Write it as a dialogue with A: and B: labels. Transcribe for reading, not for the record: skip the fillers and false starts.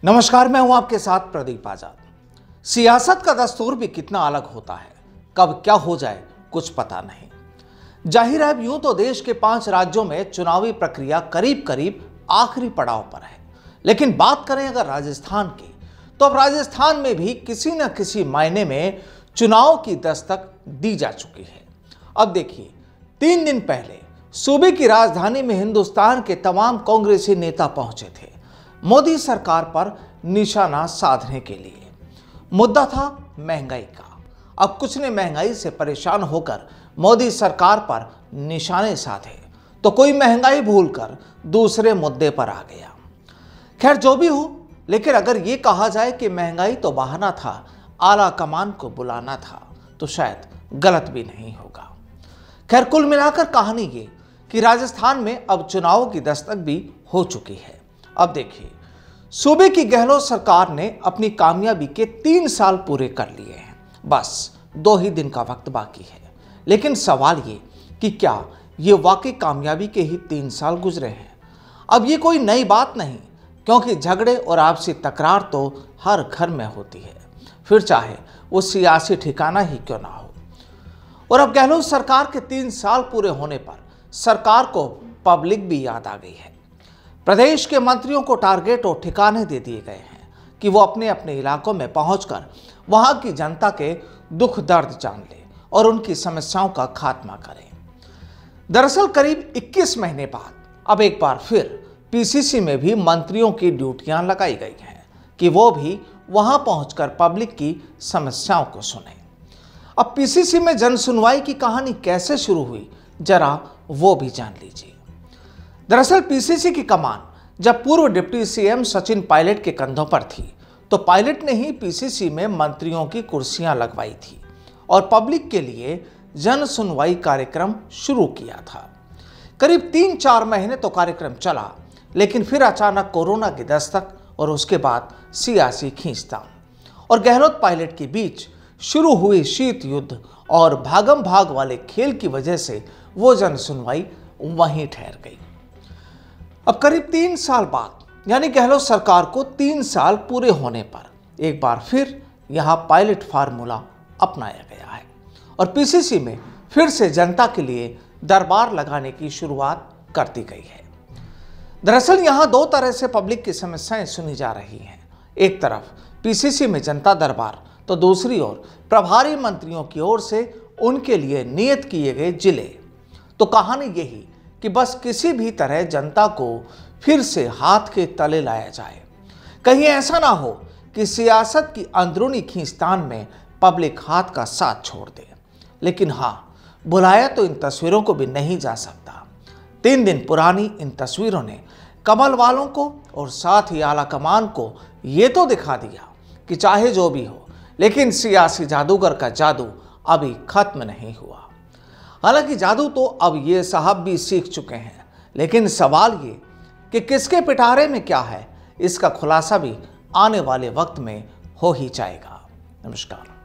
A: नमस्कार, मैं हूं आपके साथ प्रदीप आजाद। सियासत का दस्तूर भी कितना अलग होता है, कब क्या हो जाए कुछ पता नहीं। जाहिर है यूं तो देश के 5 राज्यों में चुनावी प्रक्रिया करीब करीब आखिरी पड़ाव पर है, लेकिन बात करें अगर राजस्थान की, तो अब राजस्थान में भी किसी न किसी मायने में चुनाव की दस्तक दी जा चुकी है। अब देखिए, 3 दिन पहले सूबे की राजधानी में हिंदुस्तान के तमाम कांग्रेसी नेता पहुंचे थे मोदी सरकार पर निशाना साधने के लिए। मुद्दा था महंगाई का। अब कुछ ने महंगाई से परेशान होकर मोदी सरकार पर निशाने साधे, तो कोई महंगाई भूलकर दूसरे मुद्दे पर आ गया। खैर जो भी हो, लेकिन अगर ये कहा जाए कि महंगाई तो बहाना था, आला कमान को बुलाना था, तो शायद गलत भी नहीं होगा। खैर कुल मिलाकर कहानी ये कि राजस्थान में अब चुनाव की दस्तक भी हो चुकी है। अब देखिए, सूबे की गहलोत सरकार ने अपनी कामयाबी के 3 साल पूरे कर लिए हैं। बस 2 ही दिन का वक्त बाकी है। लेकिन सवाल ये कि क्या ये वाकई कामयाबी के ही 3 साल गुजरे हैं? अब ये कोई नई बात नहीं, क्योंकि झगड़े और आपसी तकरार तो हर घर में होती है, फिर चाहे वो सियासी ठिकाना ही क्यों ना हो। और अब गहलोत सरकार के 3 साल पूरे होने पर सरकार को पब्लिक भी याद आ गई है। प्रदेश के मंत्रियों को टारगेट और ठिकाने दे दिए गए हैं कि वो अपने अपने इलाकों में पहुंचकर वहां की जनता के दुख दर्द जान ले और उनकी समस्याओं का खात्मा करें। दरअसल करीब 21 महीने बाद अब एक बार फिर पीसीसी में भी मंत्रियों की ड्यूटियां लगाई गई हैं कि वो भी वहां पहुंचकर पब्लिक की समस्याओं को सुने। अब पीसीसी में जन सुनवाई की कहानी कैसे शुरू हुई, जरा वो भी जान लीजिए। दरअसल पीसीसी की कमान जब पूर्व डिप्टी सीएम सचिन पायलट के कंधों पर थी, तो पायलट ने ही पीसीसी में मंत्रियों की कुर्सियां लगवाई थी और पब्लिक के लिए जन सुनवाई कार्यक्रम शुरू किया था। करीब 3-4 महीने तो कार्यक्रम चला, लेकिन फिर अचानक कोरोना की दस्तक और उसके बाद सियासी खींचतान और गहलोत पायलट के बीच शुरू हुई शीत युद्ध और भागम भाग वाले खेल की वजह से वो जन सुनवाई वहीं ठहर गई। अब करीब 3 साल बाद, यानी गहलोत सरकार को 3 साल पूरे होने पर एक बार फिर यहां पायलट फार्मूला अपनाया गया है और पीसीसी में फिर से जनता के लिए दरबार लगाने की शुरुआत कर दी गई है। दरअसल यहां 2 तरह से पब्लिक की समस्याएं सुनी जा रही हैं। एक तरफ पीसीसी में जनता दरबार, तो दूसरी ओर प्रभारी मंत्रियों की ओर से उनके लिए नियत किए गए जिले। तो कहानी यही कि बस किसी भी तरह जनता को फिर से हाथ के तले लाया जाए। कहीं ऐसा ना हो कि सियासत की अंदरूनी खींचतान में पब्लिक हाथ का साथ छोड़ दे। लेकिन हाँ, बुलाया तो इन तस्वीरों को भी नहीं जा सकता। 3 दिन पुरानी इन तस्वीरों ने कमल वालों को और साथ ही आला कमान को ये तो दिखा दिया कि चाहे जो भी हो, लेकिन सियासी जादूगर का जादू अभी खत्म नहीं हुआ। हालांकि जादू तो अब ये साहब भी सीख चुके हैं, लेकिन सवाल ये कि किसके पिटारे में क्या है, इसका खुलासा भी आने वाले वक्त में हो ही जाएगा। नमस्कार।